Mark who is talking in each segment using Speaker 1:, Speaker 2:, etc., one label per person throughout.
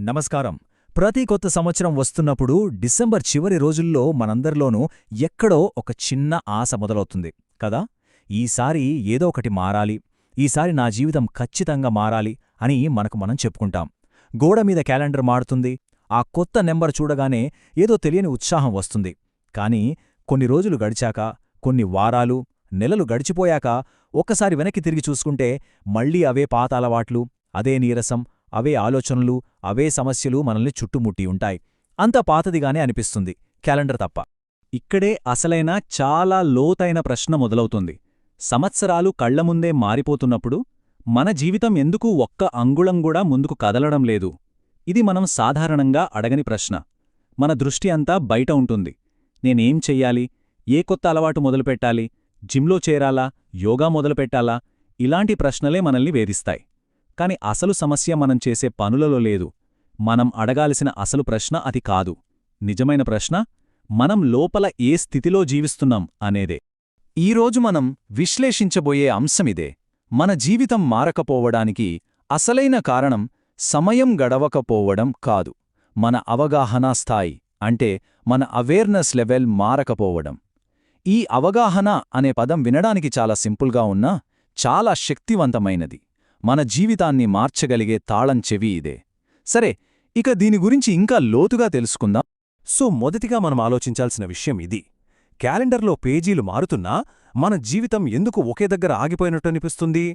Speaker 1: నమస్కారం. ప్రతి కొత్త సంవత్సరం వస్తున్నప్పుడు డిసెంబర్ చివరి రోజుల్లో మనందరిలోనూ ఎక్కడో ఒక చిన్న ఆశ మొదలవుతుంది కదా. ఈసారి ఏదో ఒకటి మారాలి, ఈసారి నా జీవితం ఖచ్చితంగా మారాలి అని మనకు మనం చెప్పుకుంటాం. గోడమీద క్యాలెండర్ మారుతుంది, ఆ కొత్త నెంబర్ చూడగానే ఏదో తెలియని ఉత్సాహం వస్తుంది. కాని కొన్ని రోజులు గడిచాక, కొన్ని వారాలు, నెలలు గడిచిపోయాక ఒక్కసారి వెనక్కి తిరిగి చూసుకుంటే మళ్లీ అవే పాత అలవాట్లు, అదే నీరసం, అవే ఆలోచనలు, అవే సమస్యలు మనల్ని చుట్టుముట్టి ఉంటాయి. అంత పాతదిగానే అనిపిస్తుంది, క్యాలెండర్ తప్ప. ఇక్కడే అసలైన చాలా లోతైన ప్రశ్న మొదలవుతుంది. సంవత్సరాలు కళ్లముందే మారిపోతున్నప్పుడు మన జీవితం ఎందుకు ఒక్క అంగుళం కూడా ముందుకు కదలడం లేదు? ఇది మనం సాధారణంగా అడగని ప్రశ్న. మన దృష్టి అంతా బయట ఉంటుంది. నేనేం చెయ్యాలి? ఏ కొత్త అలవాటు మొదలుపెట్టాలి? జిమ్లో చేరాలా? యోగా మొదలుపెట్టాలా? ఇలాంటి ప్రశ్నలే మనల్ని వేధిస్తాయి. కాని అసలు సమస్య మనం చేసే పనులలో లేదు. మనం అడగాల్సిన అసలు ప్రశ్న అది కాదు. నిజమైన ప్రశ్న మనం లోపల ఏ స్థితిలో జీవిస్తున్నాం అనేదే. ఈరోజు మనం విశ్లేషించబోయే అంశమిదే. మన జీవితం మారకపోవడానికి అసలైన కారణం సమయం గడవకపోవడం కాదు, మన అవగాహనా స్థాయి, అంటే మన అవేర్నెస్ లెవెల్ మారకపోవడం. ఈ అవగాహన అనే పదం వినడానికి చాలా సింపుల్గా ఉన్నా చాలా శక్తివంతమైనది. మన జీవితాన్ని మార్చగలిగే తాళం చెవి ఇదే. సరే, ఇక దీని గురించి ఇంకా లోతుగా తెలుసుకుందాం. మొదటిగా మనం ఆలోచించాల్సిన విషయం ఇది. క్యాలెండర్లో పేజీలు మారుతున్నా మన జీవితం ఎందుకు ఒకే దగ్గర ఆగిపోయినట్టనిపిస్తుంది?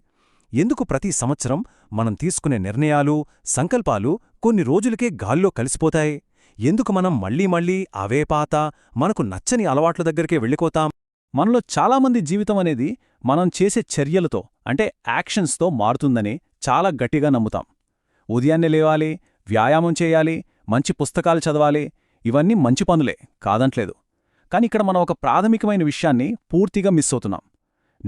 Speaker 1: ఎందుకు ప్రతి సంవత్సరం మనం తీసుకునే నిర్ణయాలు, సంకల్పాలు కొన్ని రోజులకే గాల్లో కలిసిపోతాయి? ఎందుకు మనం మళ్లీ అవే పాత, మనకు నచ్చని అలవాట్ల దగ్గరికే వెళ్ళిపోతాం? మనలో చాలామంది జీవితం అనేది మనం చేసే చర్యలతో, అంటే యాక్షన్స్తో మారుతుందని చాలా గట్టిగా నమ్ముతాం. ఉదయాన్నే లేవాలి, వ్యాయామం చేయాలి, మంచి పుస్తకాలు చదవాలి, ఇవన్నీ మంచి పనులే, కాదంట్లేదు. కాని ఇక్కడ మనం ఒక ప్రాథమికమైన విషయాన్ని పూర్తిగా మిస్ అవుతున్నాం.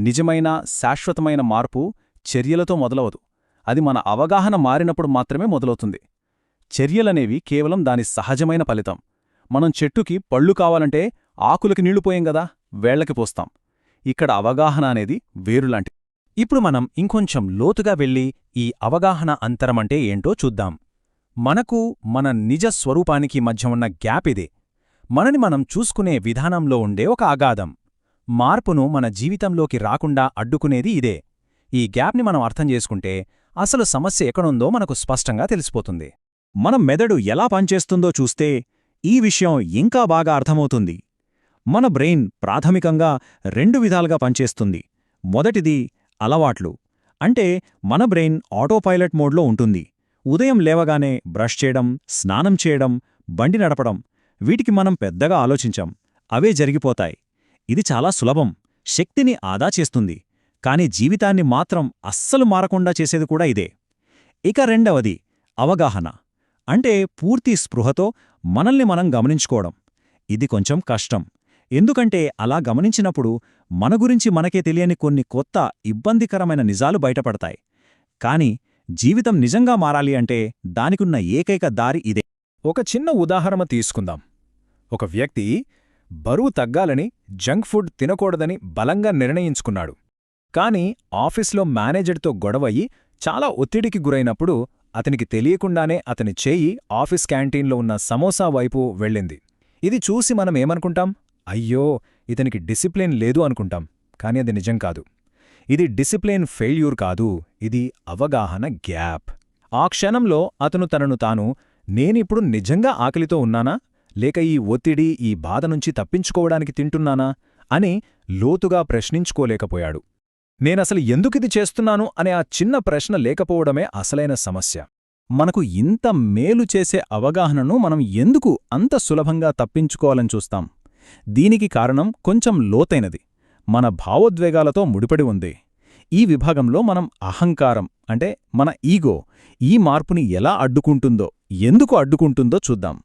Speaker 1: నిజమైన, శాశ్వతమైన మార్పు చర్యలతో మొదలవదు. అది మన అవగాహన మారినప్పుడు మాత్రమే మొదలవుతుంది. చర్యలనేవి కేవలం దాని సహజమైన ఫలితం. మనం చెట్టుకి పళ్ళు కావాలంటే ఆకులకి నీళ్లు పోయేం గదా, వేళ్లకి పోస్తాం. ఇక్కడ అవగాహన అనేది వేరులాంటి. ఇప్పుడు మనం ఇంకొంచెం లోతుగా వెళ్ళి ఈ అవగాహన అంతరమంటే ఏంటో చూద్దాం. మనకు మన నిజ స్వరూపానికి మధ్య ఉన్న గ్యాప్ ఇదే. మనని మనం చూసుకునే విధానంలో ఉండే ఒక అగాధం. మార్పును మన జీవితంలోకి రాకుండా అడ్డుకునేది ఇదే. ఈ గ్యాప్ని మనం అర్థం చేసుకుంటే అసలు సమస్య ఎక్కడుందో మనకు స్పష్టంగా తెలిసిపోతుంది. మన మెదడు ఎలా పనిచేస్తుందో చూస్తే ఈ విషయం ఇంకా బాగా అర్థమవుతుంది. మన బ్రెయిన్ ప్రాథమికంగా 2 విధాలుగా పనిచేస్తుంది. మొదటిది అలవాట్లు. అంటే మన బ్రెయిన్ ఆటోపైలట్ మోడ్లో ఉంటుంది. ఉదయం లేవగానే బ్రష్ చేయడం, స్నానం చేయడం, బండి నడపడం, వీటికి మనం పెద్దగా ఆలోచించాం, అవే జరిగిపోతాయి. ఇది చాలా సులభం, శక్తిని ఆదా చేస్తుంది. కాని జీవితాన్ని మాత్రం అస్సలు మారకుండా చేసేది కూడా ఇదే. ఇక రెండవది అవగాహన. అంటే పూర్తి స్పృహతో మనల్ని మనం గమనించుకోవడం. ఇది కొంచెం కష్టం. ఎందుకంటే అలా గమనించినప్పుడు మన గురించి మనకే తెలియని కొన్ని కొత్త, ఇబ్బందికరమైన నిజాలు బయటపడతాయి. కాని జీవితం నిజంగా మారాలి అంటే దానికున్న ఏకైక దారి ఇదే. ఒక చిన్న ఉదాహరణ తీసుకుందాం. ఒక వ్యక్తి బరువు తగ్గాలని, జంక్ ఫుడ్ తినకూడదని బలంగా నిర్ణయించుకున్నాడు. కాని ఆఫీస్లో మేనేజర్తో గొడవయి చాలా ఒత్తిడికి గురైనప్పుడు అతనికి తెలియకుండానే అతని చేయి ఆఫీస్ క్యాంటీన్లో ఉన్న సమోసా వైపు వెళ్ళింది. ఇది చూసి మనం ఏమనుకుంటాం? అయ్యో, ఇతనికి డిసిప్లిన్ లేదు అనుకుంటాం. కాని అది నిజం కాదు. ఇది డిసిప్లిన్ ఫెయిల్యూర్ కాదు, ఇది అవగాహన గ్యాప్. ఆ క్షణంలో అతను తనను తాను, నేనిప్పుడు నిజంగా ఆకలితో ఉన్నానా, లేక ఈ ఒత్తిడి, ఈ బాధ నుంచి తప్పించుకోవడానికి తింటున్నానా అని లోతుగా ప్రశ్నించుకోలేకపోయాడు. నేనసలు ఎందుకిది చేస్తున్నాను అనే ఆ చిన్న ప్రశ్న లేకపోవడమే అసలైన సమస్య. మనకు ఇంత మేలు చేసే అవగాహనను మనం ఎందుకు అంత సులభంగా తప్పించుకోవాలని చూస్తాం? దీనికి కారణం కొంచెం లోతైనది, మన భావోద్వేగాలతో ముడిపడి ఉంది. ఈ విభాగంలో మనం అహంకారం, అంటే మన ఈగో, ఈ మార్పుని ఎలా అడ్డుకుంటుందో, ఎందుకు అడ్డుకుంటుందో చూద్దాం.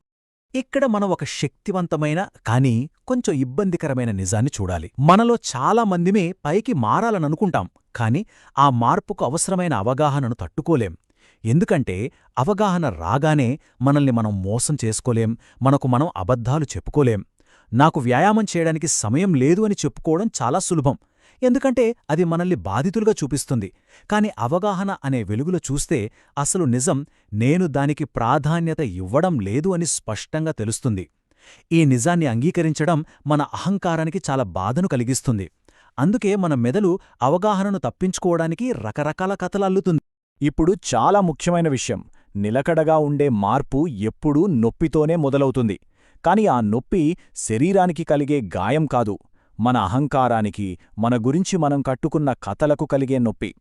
Speaker 1: ఇక్కడ మనం ఒక శక్తివంతమైన కానీ కొంచెం ఇబ్బందికరమైన నిజాన్ని చూడాలి. మనలో చాలామందిమే పైకి మారాలననుకుంటాం, కాని ఆ మార్పుకు అవసరమైన అవగాహనను తట్టుకోలేం. ఎందుకంటే అవగాహన రాగానే మనల్ని మనం మోసం చేసుకోలేం, మనకు మనం అబద్ధాలు చెప్పుకోలేం. నాకు వ్యాయామం చేయడానికి సమయం లేదు అని చెప్పుకోవడం చాలా సులభం. ఎందుకంటే అది మనల్ని బాధితులుగా చూపిస్తుంది. కాని అవగాహన అనే వెలుగులో చూస్తే అసలు నిజం నేను దానికి ప్రాధాన్యత ఇవ్వడం లేదు అని స్పష్టంగా తెలుస్తుంది. ఈ నిజాన్ని అంగీకరించడం మన అహంకారానికి చాలా బాధను కలిగిస్తుంది. అందుకే మన మెదడు అవగాహనను తప్పించుకోవడానికి రకరకాల కథలు అల్లుతుంది. ఇప్పుడు చాలా ముఖ్యమైన విషయం, నిలకడగా ఉండే మార్పు ఎప్పుడూ నొప్పితోనే మొదలవుతుంది. కాని ఆ నొప్పి శరీరానికి కలిగే గాయం కాదు, మన అహంకారానికి, మన గురించి మనం కట్టుకున్న కథలకు కలిగే నొప్పి.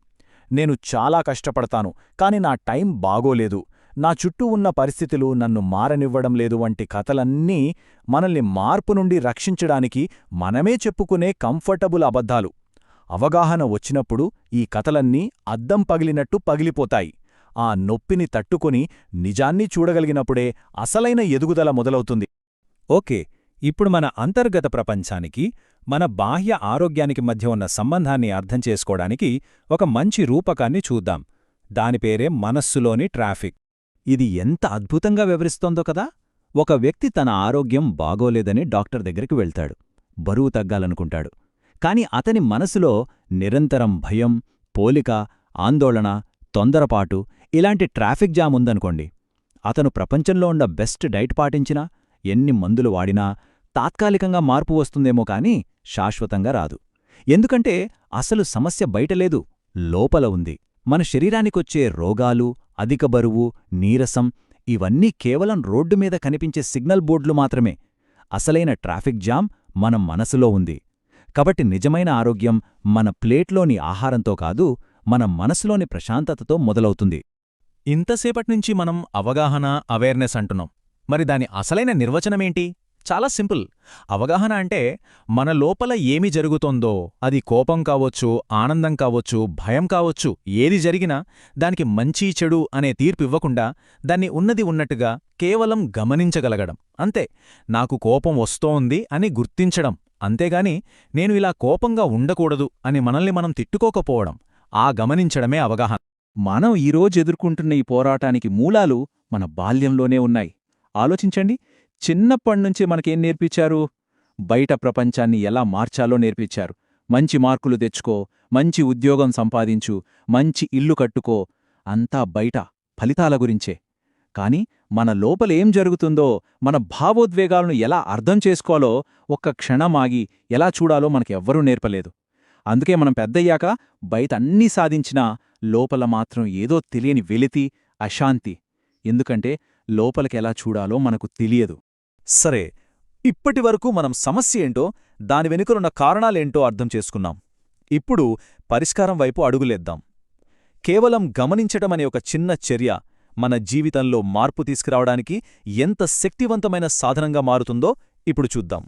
Speaker 1: నేను చాలా కష్టపడతాను, కాని నా టైం బాగోలేదు, నా చుట్టూ ఉన్న పరిస్థితులు నన్ను మారనివ్వడం లేదు వంటి కథలన్నీ మనల్ని మార్పు నుండి రక్షించడానికి మనమే చెప్పుకునే కంఫర్టబుల్ అబద్ధాలు. అవగాహన వచ్చినప్పుడు ఈ కథలన్నీ అద్దం పగిలినట్టు పగిలిపోతాయి. ఆ నొప్పిని తట్టుకొని నిజాన్ని చూడగలిగినప్పుడే అసలైన ఎదుగుదల మొదలవుతుంది. ఓకే, ఇప్పుడు మన అంతర్గత ప్రపంచానికి, మన బాహ్య ఆరోగ్యానికి మధ్య ఉన్న సంబంధాన్ని అర్థం చేసుకోవడానికి ఒక మంచి రూపకాన్ని చూద్దాం. దానిపేరే మనస్సులోని ట్రాఫిక్. ఇది ఎంత అద్భుతంగా వివరిస్తోందో కదా. ఒక వ్యక్తి తన ఆరోగ్యం బాగోలేదని డాక్టర్ దగ్గరికి వెళ్తాడు, బరువు తగ్గాలనుకుంటాడు. కాని అతని మనసులో నిరంతరం భయం, పోలిక, ఆందోళన, తొందరపాటు ఇలాంటి ట్రాఫిక్ జామ్ ఉందనుకోండి. అతను ప్రపంచంలో ఉన్న బెస్ట్ డైట్ పాటించినా, ఎన్ని మందులు వాడినా తాత్కాలికంగా మార్పు వస్తుందేమో కాని శాశ్వతంగా రాదు. ఎందుకంటే అసలు సమస్య బయటలేదు, లోపల ఉంది. మన శరీరానికొచ్చే రోగాలు, అధిక బరువు, నీరసం ఇవన్నీ కేవలం రోడ్డు మీద కనిపించే సిగ్నల్ బోర్డులు మాత్రమే. అసలైన ట్రాఫిక్ జామ్ మన మనసులో ఉంది. కాబట్టి నిజమైన ఆరోగ్యం మన ప్లేట్లోని ఆహారంతో కాదు, మన మనసులోని ప్రశాంతతతో మొదలవుతుంది. ఇంతసేపట్నుంచి మనం అవగాహన, అవేర్నెస్ అంటున్నాం. మరి దాని అసలైన నిర్వచనమేంటి? చాలా సింపుల్. అవగాహన అంటే మన లోపల ఏమి జరుగుతోందో, అది కోపం కావొచ్చు, ఆనందం కావొచ్చు, భయం కావొచ్చు, ఏది జరిగినా దానికి మంచి చెడు అనే తీర్పివ్వకుండా దాన్ని ఉన్నది ఉన్నట్టుగా కేవలం గమనించగలగడం అంతే. నాకు కోపం వస్తోంది అని గుర్తించడం, అంతేగాని నేను ఇలా కోపంగా ఉండకూడదు అని మనల్ని మనం తిట్టుకోకపోవడం, ఆ గమనించడమే అవగాహన. మనం ఈరోజు ఎదుర్కొంటున్న ఈ పోరాటానికి మూలాలు మన బాల్యంలోనే ఉన్నాయి. ఆలోచించండి, చిన్నప్పణ్నుంచి మనకేం నేర్పించారు? బయట ప్రపంచాన్ని ఎలా మార్చాలో నేర్పించారు. మంచి మార్కులు తెచ్చుకో, మంచి ఉద్యోగం సంపాదించు, మంచి ఇల్లు కట్టుకో, అంతా బయట ఫలితాల గురించే. కాని మన లోపలేం జరుగుతుందో, మన భావోద్వేగాలను ఎలా అర్థం చేసుకోవాలో, ఒక్క క్షణమాగి ఎలా చూడాలో మనకెవ్వరూ నేర్పలేదు. అందుకే మనం పెద్దయ్యాక బయట అన్నీ సాధించినా లోపల మాత్రం ఏదో తెలియని వెలితి, అశాంతి. ఎందుకంటే లోపలికెలా చూడాలో మనకు తెలియదు. సరే, ఇప్పటివరకు మనం సమస్య ఏంటో, దాని వెనుకలున్న కారణాలేంటో అర్థం చేసుకున్నాం. ఇప్పుడు పరిష్కారం వైపు అడుగులేద్దాం. కేవలం గమనించటమనే ఒక చిన్న చర్య మన జీవితంలో మార్పు తీసుకురావడానికి ఎంత శక్తివంతమైన సాధనంగా మారుతుందో ఇప్పుడు చూద్దాం.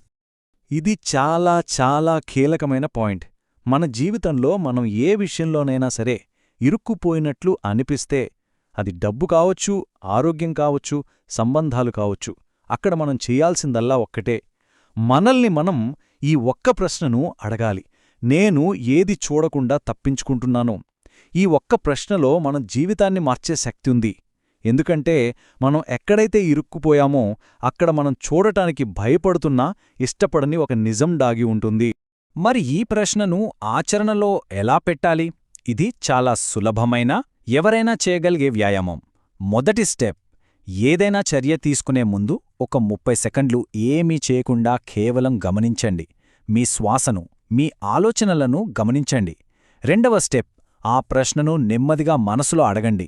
Speaker 1: ఇది చాలా చాలా కీలకమైన పాయింట్. మన జీవితంలో మనం ఏ విషయంలోనైనా సరే ఇరుక్కుపోయినట్లు అనిపిస్తే, అది డబ్బు కావచ్చు, ఆరోగ్యం కావచ్చు, సంబంధాలు కావచ్చు, అక్కడ మనం చెయ్యాల్సిందల్లా ఒక్కటే, మనల్ని మనం ఈ ఒక్క ప్రశ్నను అడగాలి. నేను ఏది చూడకుండా తప్పించుకుంటున్నానో? ఈ ఒక్క ప్రశ్నలో మన జీవితాన్ని మార్చే శక్తి ఉంది. ఎందుకంటే మనం ఎక్కడైతే ఇరుక్కుపోయామో అక్కడ మనం చూడటానికి భయపడుతున్నా ఇష్టపడని ఒక నిజం దాగి ఉంటుంది. మరి ఈ ప్రశ్నను ఆచరణలో ఎలా పెట్టాలి? ఇది చాలా సులభమైన, ఎవరైనా చేయగలిగే వ్యాయామం. మొదటి స్టెప్, ఏదైనా చర్య తీసుకునే ముందు ఒక 30 సెకండ్లు ఏమీ చేయకుండా కేవలం గమనించండి. మీ శ్వాసను, మీ ఆలోచనలను గమనించండి. రెండవ స్టెప్, ఆ ప్రశ్నను నెమ్మదిగా మనసులో అడగండి.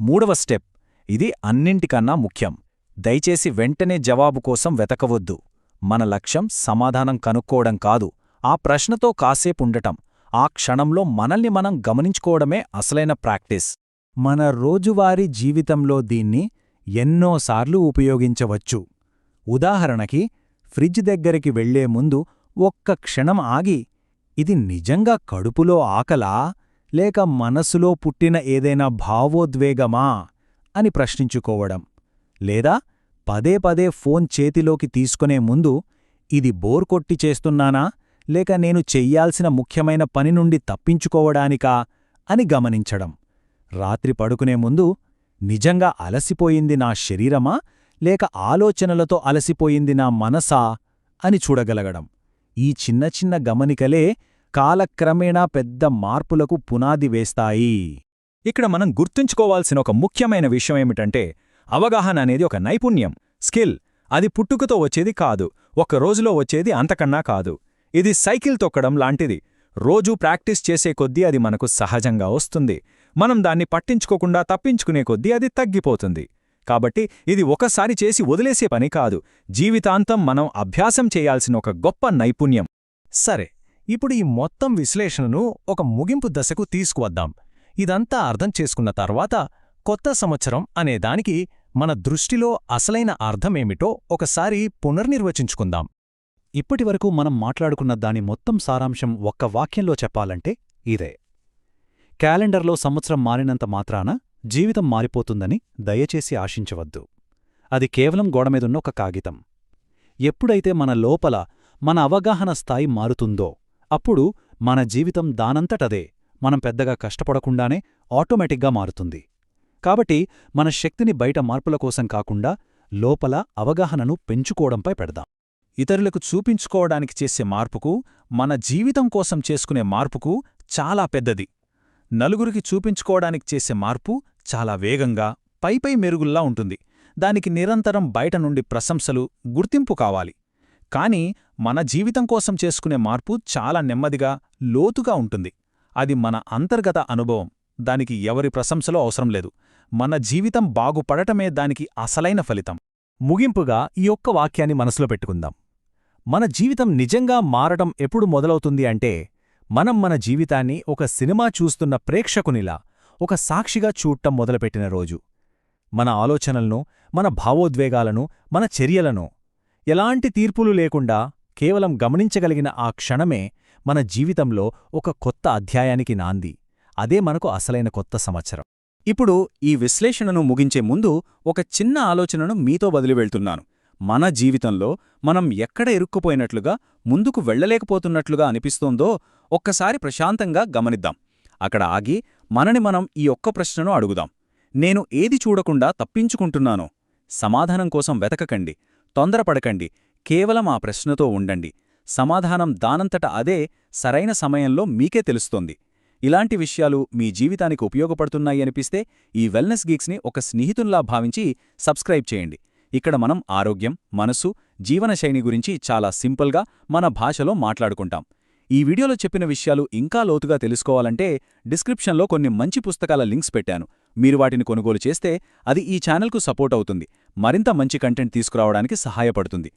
Speaker 1: మూడవ స్టెప్, ఇది అన్నింటికన్నా ముఖ్యం, దయచేసి వెంటనే జవాబు కోసం వెతకవద్దు. మన లక్ష్యం సమాధానం కనుక్కోవడం కాదు, ఆ ప్రశ్నతో కాసేపుండటం, ఆ క్షణంలో మనల్ని మనం గమనించుకోవడమే అసలైన ప్రాక్టీస్. మన రోజువారీ జీవితంలో దీన్ని ఎన్నోసార్లు ఉపయోగించవచ్చు. ఉదాహరణకి, ఫ్రిడ్జ్ దగ్గరికి వెళ్లే ముందు ఒక్క క్షణం ఆగి, ఇది నిజంగా కడుపులో ఆకలా లేక మనసులో పుట్టిన ఏదైనా భావోద్వేగమా అని ప్రశ్నించుకోవడం. లేదా పదే పదే ఫోన్ చేతిలోకి తీసుకునే ముందు, ఇది బోర్ కొట్టి చేస్తున్నానా లేక నేను చెయ్యాల్సిన ముఖ్యమైన పని నుండి తప్పించుకోవడానికా అని గమనించడం. రాత్రి పడుకునే ముందు, నిజంగా అలసిపోయింది నా శరీరమా లేక ఆలోచనలతో అలసిపోయింది నా మనసా అని చూడగలగడం. ఈ చిన్న చిన్న గమనికలే కాలక్రమేణా పెద్ద మార్పులకు పునాది వేస్తాయి. ఇక్కడ మనం గుర్తుంచుకోవాల్సిన ఒక ముఖ్యమైన విషయమేమిటంటే, అవగాహన అనేది ఒక నైపుణ్యం, స్కిల్. అది పుట్టుకతో వచ్చేది కాదు, ఒక్క రోజులో వచ్చేది అంతకన్నా కాదు. ఇది సైకిల్ తొక్కడం లాంటిది. రోజూ ప్రాక్టీస్ చేసే కొద్దీ అది మనకు సహజంగా వస్తుంది. మనం దాన్ని పట్టించుకోకుండా తప్పించుకునే కొద్దీ అది తగ్గిపోతుంది. కాబట్టి ఇది ఒకసారి చేసి వదిలేసే పని కాదు, జీవితాంతం మనం అభ్యాసం చేయాల్సిన ఒక గొప్ప నైపుణ్యం. సరే, ఇప్పుడు ఈ మొత్తం విశ్లేషణను ఒక ముగింపు దశకు తీసుకువద్దాం. ఇదంతా అర్థం చేసుకున్న తర్వాత కొత్త సంవత్సరం అనే దానికి మన దృష్టిలో అసలైన అర్థమేమిటో ఒకసారి పునర్నిర్వచించుకుందాం.
Speaker 2: ఇప్పటివరకు మనం మాట్లాడుకున్న దాని మొత్తం సారాంశం ఒక్క వాక్యంలో చెప్పాలంటే ఇదే: క్యాలెండర్లో సంవత్సరం మారినంత మాత్రాన జీవితం మారిపోతుందని దయచేసి ఆశించవద్దు. అది కేవలం గోడమీదున్న ఒక కాగితం. ఎప్పుడైతే మన లోపల మన అవగాహన స్థాయి మారుతుందో అప్పుడు మన జీవితం దానంతటదే, మనం పెద్దగా కష్టపడకుండానే ఆటోమేటిక్గా మారుతుంది. కాబట్టి మన శక్తిని బయట మార్పుల కోసం కాకుండా లోపల అవగాహనను పెంచుకోవడంపై పెడదాం.
Speaker 1: ఇతరులకు చూపించుకోవడానికి చేసే మార్పుకు, మన జీవితం కోసం చేసుకునే మార్పుకు చాలా పెద్దది. నలుగురికి చూపించుకోవడానికి చేసే మార్పు చాలా వేగంగా, పైపై మెరుగుల్లా ఉంటుంది. దానికి నిరంతరం బయట నుండి ప్రశంసలు, గుర్తింపు కావాలి. కాని మన జీవితం కోసం చేసుకునే మార్పు చాలా నెమ్మదిగా, లోతుగా ఉంటుంది. అది మన అంతర్గత అనుభవం. దానికి ఎవరి ప్రశంసలో అవసరం లేదు. మన జీవితం బాగుపడటమే దానికి అసలైన ఫలితం. ముగింపుగా ఈ ఒక్క వాక్యాన్ని మనసులో పెట్టుకుందాం. మన జీవితం నిజంగా మారడం ఎప్పుడు మొదలవుతుంది అంటే, మనం మన జీవితాన్ని ఒక సినిమా చూస్తున్న ప్రేక్షకునిలా, ఒక సాక్షిగా చూడటం మొదలుపెట్టిన రోజు. మన ఆలోచనలను, మన భావోద్వేగాలను, మన చర్యలను ఎలాంటి తీర్పులు లేకుండా కేవలం గమనించగలిగిన ఆ క్షణమే మన జీవితంలో ఒక కొత్త అధ్యాయానికి నాంది. అదే మనకు అసలైన కొత్త సంవత్సరం. ఇప్పుడు ఈ విశ్లేషణను ముగించే ముందు ఒక చిన్న ఆలోచనను మీతో వదిలివెళ్తున్నాను. మన జీవితంలో మనం ఎక్కడ ఇరుక్కుపోయినట్లుగా, ముందుకు వెళ్లలేకపోతున్నట్లుగా అనిపిస్తోందో ఒక్కసారి ప్రశాంతంగా గమనిద్దాం. అక్కడ ఆగి మనని మనం ఈ ఒక్క ప్రశ్నను అడుగుదాం: నేను ఏది చూడకుండా తప్పించుకుంటున్నానో? సమాధానం కోసం వెతకకండి, తొందరపడకండి, కేవలం ఆ ప్రశ్నతో ఉండండి. సమాధానం దానంతట అదే సరైన సమయంలో మీకే తెలుస్తోంది. ఇలాంటి విషయాలు మీ జీవితానికి ఉపయోగపడుతున్నాయి అనిపిస్తే ఈ వెల్నెస్ గీక్స్ని ఒక స్నేహితుల్లా భావించి సబ్స్క్రైబ్ చేయండి. ఇక్కడ మనం ఆరోగ్యం, మనసు, జీవనశైలి గురించి చాలా సింపుల్గా మన భాషలో మాట్లాడుకుంటాం. ఈ వీడియోలో చెప్పిన విషయాలు ఇంకా లోతుగా తెలుసుకోవాలంటే డిస్క్రిప్షన్లో కొన్ని మంచి పుస్తకాల లింక్స్ పెట్టాను. మీరు వాటిని కొనుగోలు చేస్తే అది ఈ ఛానల్కు సపోర్ట్ అవుతుంది, మరింత మంచి కంటెంట్ తీసుకురావడానికి సహాయపడుతుంది.